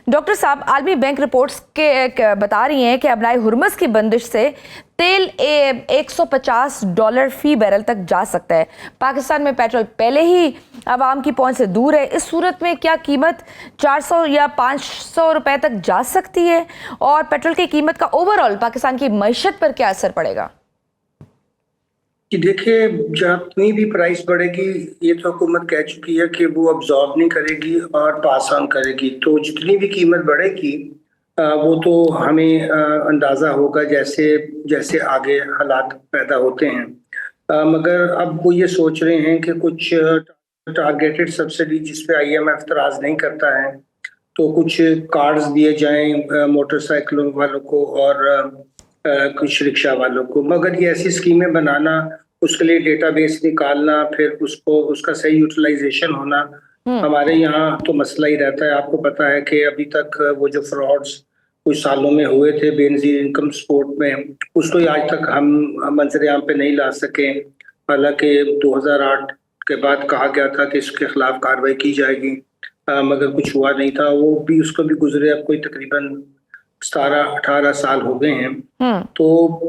Doctor साहब, आलमी bank reports बता रही हैं कि अबनाए हुर्मुज़ की बंदिश से तेल $150 फी बैरल तक जा सकता है। पाकिस्तान में पेट्रोल पहले ही आवाम की पहुंच से दूर है। इस सूरत में क्या कीमत 400 या 500 रुपए तक जा सकती है, और पेट्रोल की कीमत का ओवरऑल पाकिस्तान की मईशत पर क्या असर पड़ेगा? कि देखिए, जितनी भी प्राइस बढ़ेगी, ये तो हुकूमत कह चुकी है कि वो अब्जॉर्ब नहीं करेगी और पास ऑन करेगी। तो जितनी भी कीमत बढ़ेगी वो तो हमें अंदाज़ा होगा जैसे जैसे आगे हालात पैदा होते हैं। मगर अब वो ये सोच रहे हैं कि कुछ टारगेटेड सब्सिडी जिस पे IMF तराज नहीं करता है, तो कुछ कार्ड्स दिए जाएं मोटरसाइकिलों वालों को और कुछ रिक्शा वालों को। मगर ये ऐसी स्कीमें बनाना, उसके लिए डेटाबेस निकालना, फिर उसको उसका सही यूटिलाइजेशन होना, हमारे यहाँ तो मसला ही रहता है। आपको पता है कि अभी तक वो जो फ्रॉड्स कुछ सालों में हुए थे बेनजीर इनकम सपोर्ट में, उसको आज तक हम मंजर-ए-आम पे नहीं ला सके। हालांकि 2008 के बाद कहा गया था कि इसके खिलाफ कार्रवाई की जाएगी, मगर कुछ हुआ नहीं था। वो भी उसको भी गुजरे अब कोई तकरीबन 17-18 साल हो गए हैं। तो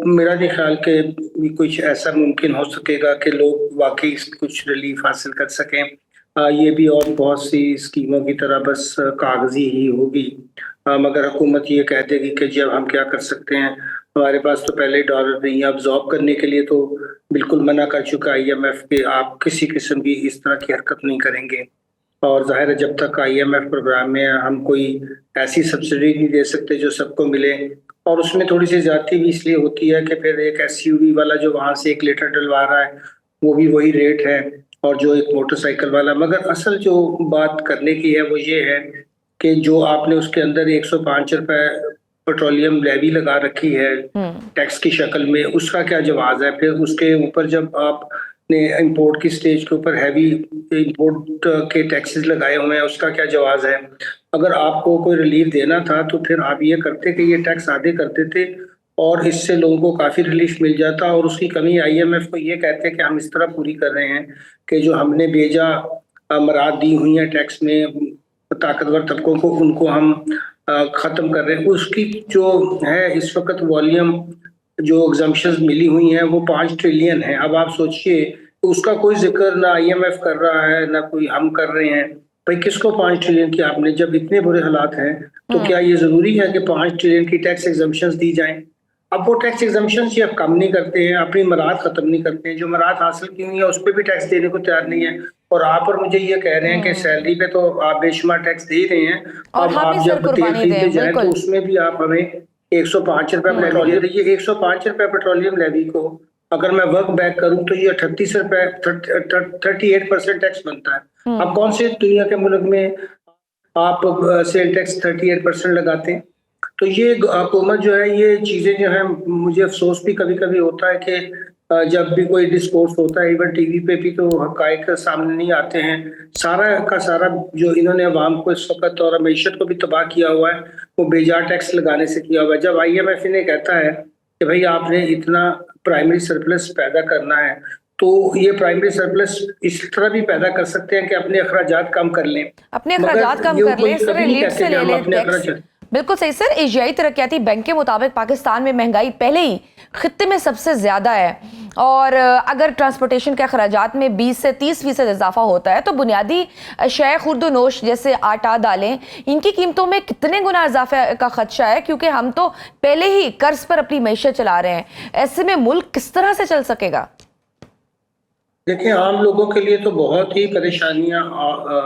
मेरा नहीं ख्याल कि कुछ ऐसा मुमकिन हो सकेगा कि लोग वाकई कुछ रिलीफ हासिल कर सकें। ये भी और बहुत सी स्कीमों की तरह बस कागजी ही होगी। मगर हुकूमत ये कह देगी कि जी अब हम क्या कर सकते हैं, हमारे पास तो पहले डॉलर नहीं है। अब्जॉर्ब करने के लिए तो बिल्कुल मना कर चुका IMF कि आप किसी किस्म की इस तरह की हरकत नहीं करेंगे। और जाहिर है जब तक IMF प्रोग्राम में हम कोई ऐसी सब्सिडी नहीं दे सकते जो सबको मिले। और उसमें थोड़ी सी ज्यादती भी इसलिए होती है कि फिर एक SUV वाला जो वहां से 1 लीटर डलवा रहा है वो भी वही रेट है, और जो एक मोटरसाइकिल वाला। मगर असल जो बात करने की है वो ये है कि जो आपने उसके अंदर 105 रुपए पेट्रोलियम लेवी लगा रखी है टैक्स की शक्ल में, उसका क्या जवाब है? फिर उसके ऊपर जब आपने इंपोर्ट की स्टेज के ऊपर हैवी इंपोर्ट के टैक्सेस लगाए हुए हैं, उसका क्या जवाब है? अगर आपको कोई रिलीफ देना था तो फिर आप ये करते कि ये टैक्स आधे करते थे और इससे लोगों को काफी रिलीफ मिल जाता। और उसकी कमी IMF को ये कहते कि हम इस तरह पूरी कर रहे हैं कि जो हमने बेजा मराद दी हुई है टैक्स में ताकतवर तबकों को, उनको हम खत्म कर रहे हैं। उसकी जो है इस वक्त वॉल्यूम जो एग्जम्पशंस मिली हुई हैं वो 5 ट्रिलियन है। अब आप सोचिए, तो उसका कोई जिक्र ना IMF कर रहा है ना कोई हम कर रहे हैं। भाई किसको 5 ट्रिलियन की आपने, जब इतने बुरे हालात हैं तो क्या ये जरूरी है कि 5 ट्रिलियन की टैक्स एग्जम्पशंस दी जाएं? अब वो टैक्स एग्जम्पशंस ये अब कम नहीं करते हैं, अपनी मराद खत्म नहीं करते हैं। जो मराद हासिल की हुई है उस पर भी टैक्स देने को तैयार नहीं है। और आप और मुझे ये कह रहे हैं कि सैलरी पे तो आप बेशुमार टैक्स दे रहे हैं, और अब हम आप ही सर जब तेल कुर्बानी खरीदने दें, जाए तो बिल्कुल। उसमें भी आप हमें 105 रुपए पेट्रोलियम, ये 105 रुपए पेट्रोलियम लेवी को अगर मैं वर्क बैक करूं तो ये 38 रुपए 38% टैक्स बनता है। अब कौन से दुनिया के मुल्क में आप सेल टैक्स 38% लगाते हैं? तो ये हुकूमत जो है, ये चीजें जो है, मुझे अफसोस भी कभी कभी होता है कि जब भी कोई डिस्कोर्स होता है इवन टीवी पे भी, तो हकायक सामने नहीं आते हैं। सारा का सारा जो इन्होंने अवाम को इस वक्त और मईशत को भी तबाह किया हुआ है वो बेजा टैक्स लगाने से किया हुआ है। जब IMF इन्हें कहता है कि भाई आपने इतना प्राइमरी सरप्लस पैदा करना है, तो ये प्राइमरी सरप्लस इस तरह भी पैदा कर सकते हैं कि अपने अखराजात कम कर लें। अपने मगर अखराजात कम ये कर कोई लें सर, कभी नहीं लीड कहते से कि ले हम लें अपने टैक्स। अखराजात। बिल्कुल सही सर। एशियाई तरक्याती बैंक के मुताबिक पाकिस्तान में महंगाई पहले ही खित्ते में सबसे ज्यादा है, और अगर ट्रांसपोर्टेशन के अखराजात में 20 से 30% इजाफा होता है तो बुनियादी अशिया खुर्दोनोश जैसे आटा, दालें, इनकी कीमतों में कितने गुना इजाफे का खदशा है, क्योंकि हम तो पहले ही कर्ज पर अपनी मैशत चला रहे हैं। ऐसे में मुल्क किस तरह से चल सकेगा? देखिए, आम लोगों के लिए तो बहुत ही परेशानियां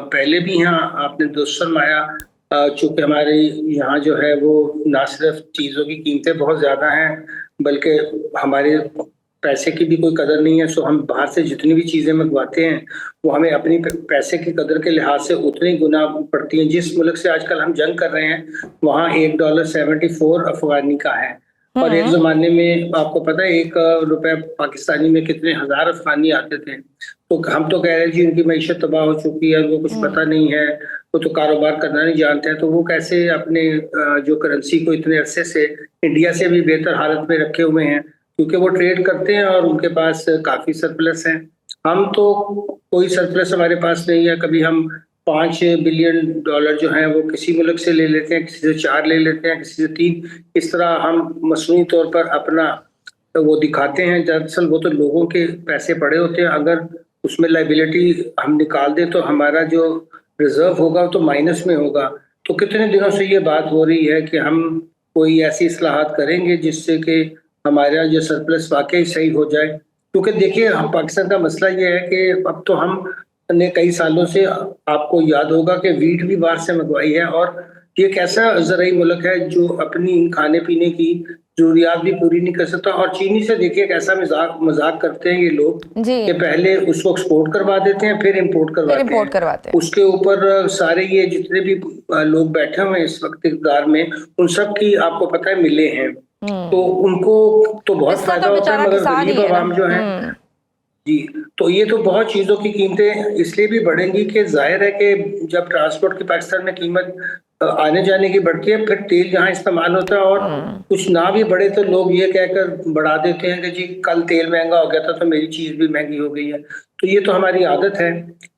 पहले भी हैं। आपने दुरुस्त फरमाया, चूंकि हमारे यहाँ जो है वो ना सिर्फ चीज़ों की कीमतें बहुत ज़्यादा हैं, बल्कि हमारे पैसे की भी कोई कदर नहीं है। सो हम बाहर से जितनी भी चीज़ें मंगवाते हैं वो हमें अपनी पैसे की कदर के लिहाज से उतनी गुना पड़ती हैं। जिस मुल्क से आजकल हम जंग कर रहे हैं वहाँ $1.74 अफगानी का है। और एक जमाने में आपको पता है 1 रुपए पाकिस्तानी में कितने हजार अफगानी आते थे। तो हम तो कह रहे हैं जी उनकी मईशत तबाह हो चुकी है, उनको कुछ पता नहीं है, वो तो कारोबार करना नहीं जानते हैं। तो वो कैसे अपने जो करेंसी को इतने अरसे से इंडिया से भी बेहतर हालत में रखे हुए हैं, क्योंकि वो ट्रेड करते हैं और उनके पास काफी सरप्लस है। हम तो कोई सरप्लस हमारे पास नहीं है। कभी हम $5 बिलियन जो हैं वो किसी मुल्क से ले लेते हैं, किसी से 4 ले लेते हैं, किसी से 3। इस तरह हम मसनूई तौर पर अपना वो दिखाते हैं। दरअसल वो तो लोगों के पैसे पड़े होते हैं। अगर उसमें लाइबिलिटी हम निकाल दें तो हमारा जो रिजर्व होगा वो तो माइनस में होगा। तो कितने दिनों से ये बात हो रही है कि हम कोई ऐसी इस्लाहात करेंगे जिससे कि हमारा जो सरप्लस वाकई सही हो जाए। क्योंकि देखिए, हम पाकिस्तान का मसला ये है कि अब तो हम ने कई सालों से, आपको याद होगा कि वीट भी बाहर से मंगवाई है, और ये एक ऐसा ज़राई मुल्क है जो अपनी खाने पीने की ज़रूरियात भी पूरी नहीं कर सकता। और चीनी से देखिए कैसा मजाक करते हैं ये लोग जी कि पहले उसको एक्सपोर्ट करवा देते हैं, फिर इंपोर्ट करवाते हैं। उसके ऊपर सारे ये जितने भी लोग बैठे हुए हैं इस वक्त इक़्तिदार में, उन सब की आपको पता है मिले हैं। तो उनको तो बहुत पिसता फायदा तो होता है, बेचारा मगर किसान ही गरीब है ना। आवाम जो है जी, तो ये तो बहुत चीज़ों की कीमतें इसलिए भी बढ़ेंगी कि ज़ाहिर है कि जब ट्रांसपोर्ट की पाकिस्तान में कीमत आने जाने की बढ़ती है, फिर तेल जहाँ इस्तेमाल होता है और कुछ ना भी बढ़े तो लोग ये कहकर बढ़ा देते हैं कि जी कल तेल महंगा हो गया था तो मेरी चीज़ भी महंगी हो गई है। तो ये तो हमारी आदत है,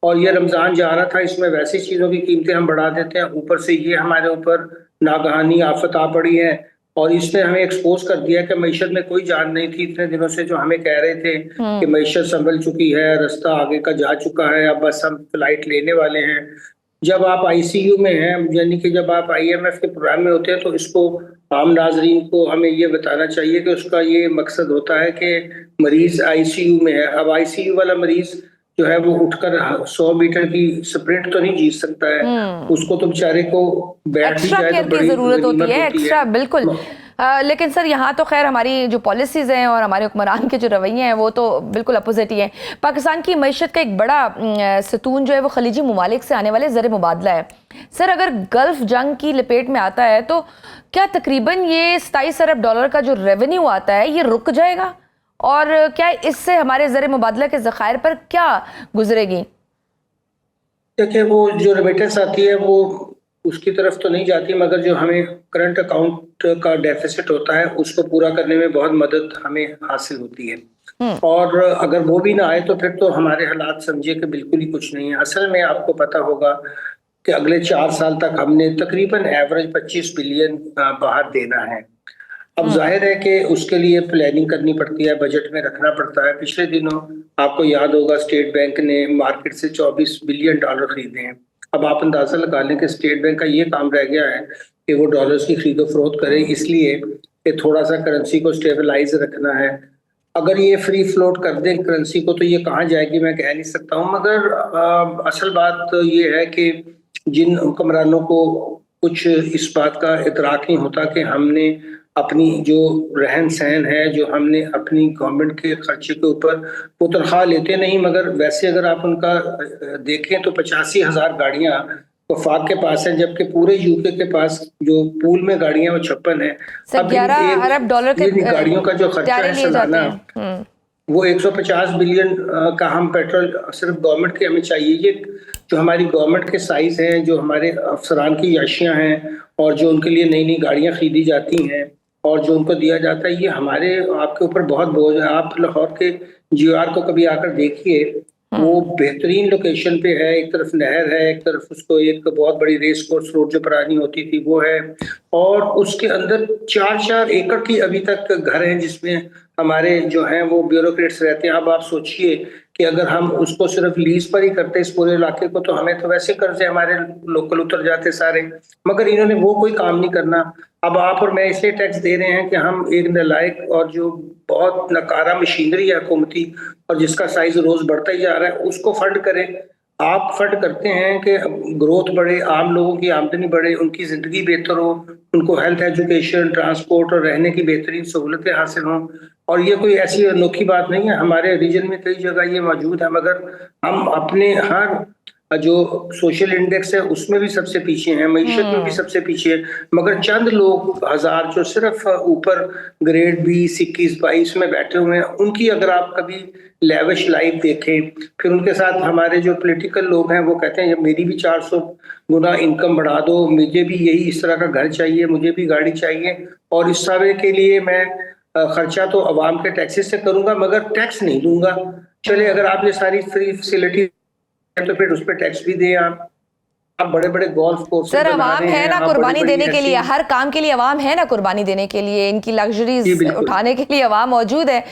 और ये रमज़ान जा रहा था, इसमें वैसी चीज़ों की कीमतें हम बढ़ा देते हैं। ऊपर से ये हमारे ऊपर नागहानी आफत आ पड़ी है, और इसने हमें एक्सपोज कर दिया कि मईशत में कोई जान नहीं थी। इतने दिनों से जो हमें कह रहे थे कि मईशत संभल चुकी है, रास्ता आगे का जा चुका है, अब बस हम फ्लाइट लेने वाले हैं। जब आप आईसीयू में हैं, यानी कि जब आप आईएमएफ के प्रोग्राम में होते हैं, तो इसको आम नाजरीन को हमें ये बताना चाहिए कि उसका ये मकसद होता है कि मरीज आईसीयू में है। अब आईसीयू वाला मरीज जो है वो उठकर 100 मीटर की स्प्रिंट तो नहीं जीत सकता है, उसको तो बेचारे को बैठ भी एक्स्ट्रा जाए केयर तो की बड़ी जरूरत होती गनीमत है, होती एक्स्ट्रा, बिल्कुल। है। लेकिन सर यहाँ तो खैर हमारी जो पॉलिसीज हैं और हमारे हुक्मरान के जो रवैये हैं वो तो बिल्कुल अपोजिट ही है। पाकिस्तान की मईशत का एक बड़ा सतून जो है वो खलीजी ममालिक से आने वाले ज़र मुबादला है। सर अगर गल्फ जंग की लपेट में आता है तो क्या तकरीबन ये 27 अरब डॉलर का जो रेवेन्यू आता है ये रुक जाएगा, और क्या इससे हमारे ज़र मुबादला के ज़खायर पर क्या गुजरेगी? देखिए, वो जो रेमिटेंस आती है वो उसकी तरफ तो नहीं जाती, मगर जो हमें करंट अकाउंट का डेफिसिट होता है उसको पूरा करने में बहुत मदद हमें हासिल होती है। और अगर वो भी ना आए तो फिर तो हमारे हालात समझिए कि बिल्कुल ही कुछ नहीं है। असल में आपको पता होगा कि अगले 4 साल तक हमने तकरीबन एवरेज 25 बिलियन बाहर देना है। अब जाहिर है कि उसके लिए प्लानिंग करनी पड़ती है, बजट में रखना पड़ता है। पिछले दिनों आपको याद होगा स्टेट बैंक ने मार्केट से 24 बिलियन डॉलर खरीदे हैं। अब आप अंदाजा लगा लें कि स्टेट बैंक का ये काम रह गया है कि वो डॉलर्स की खरीदो फरोख्त करे, इसलिए कि थोड़ा सा करेंसी को स्टेबलाइज रखना है। अगर ये फ्री फ्लोट कर दें करेंसी को तो ये कहाँ जाएगी मैं कह नहीं सकता हूँ, मगर असल बात तो ये है कि जिन हुक्मरानों को कुछ इस बात का इतराक नहीं होता कि हमने अपनी जो रहन सहन है, जो हमने अपनी गवर्नमेंट के खर्चे के ऊपर, वो तनख्वाह लेते नहीं, मगर वैसे अगर आप उनका देखें तो 85,000 गाड़ियां वफाक के पास है, जबकि पूरे यूके के पास जो पूल में गाड़ियां वो 56 है। अब 11 अरब डॉलर के गाड़ियों का जो खर्चा है सालाना वो 150 बिलियन का हम पेट्रोल सिर्फ गवर्नमेंट के हमें चाहिए। ये जो हमारी गवर्नमेंट के साइज हैं, जो हमारे अफसरान की याशियां हैं, और जो उनके लिए नई नई गाड़ियां खरीदी जाती हैं और जो उनको दिया जाता है, ये हमारे आपके ऊपर बहुत बोझ है। आप लाहौर के जीआर को कभी आकर देखिए, वो बेहतरीन लोकेशन पे है। एक तरफ नहर है, एक तरफ उसको एक बहुत बड़ी रेस कोर्स रोड जो पुरानी होती थी वो है, और उसके अंदर 4-4 एकड़ की अभी तक घर हैं जिसमें हमारे जो हैं वो ब्यूरोक्रेट्स रहते हैं। अब आप सोचिए कि अगर हम उसको सिर्फ लीज पर ही करते इस पूरे इलाके को, तो हमें तो वैसे कर्जे हमारे लोकल उतर जाते सारे, मगर इन्होंने वो कोई काम नहीं करना। अब आप और मैं इसलिए टैक्स दे रहे हैं कि हम एक नालायक और जो बहुत नकारा मशीनरी है हुकूमती, और जिसका साइज रोज बढ़ता ही जा रहा है, उसको फंड करें। आप फंड करते हैं कि ग्रोथ बढ़े, आम लोगों की आमदनी बढ़े, उनकी जिंदगी बेहतर हो, उनको हेल्थ, एजुकेशन, ट्रांसपोर्ट और रहने की बेहतरीन सहूलतें हासिल हों। और ये कोई ऐसी अनोखी बात नहीं है, हमारे रीजन में कई जगह ये मौजूद है, मगर हम अपने हर जो सोशल इंडेक्स है उसमें भी सबसे पीछे हैं, मईशत में भी सबसे पीछे है। मगर चंद लोग हजार जो सिर्फ ऊपर ग्रेड 20, 21, 22 में बैठे हुए हैं, उनकी अगर आप कभी लेविश लाइफ देखें, फिर उनके साथ हमारे जो पॉलिटिकल लोग हैं वो कहते हैं मेरी भी 400 गुना इनकम बढ़ा दो, मुझे भी यही इस तरह का घर चाहिए, मुझे भी गाड़ी चाहिए, और इस समय के लिए मैं खर्चा तो अवाम के टैक्सेस से करूंगा मगर टैक्स नहीं दूंगा। चले, अगर आप ये सारी फ्री फैसिलिटी तो फिर उस पर टैक्स भी दें आप। अब बड़े बड़े गोल्फ कोर्स सर अवाम है ना कुर्बानी देने के लिए, हर काम के लिए अवाम है ना कुर्बानी देने के लिए, इनकी जी लग्जरीज बिल्कुल। उठाने के लिए अवाम मौजूद है।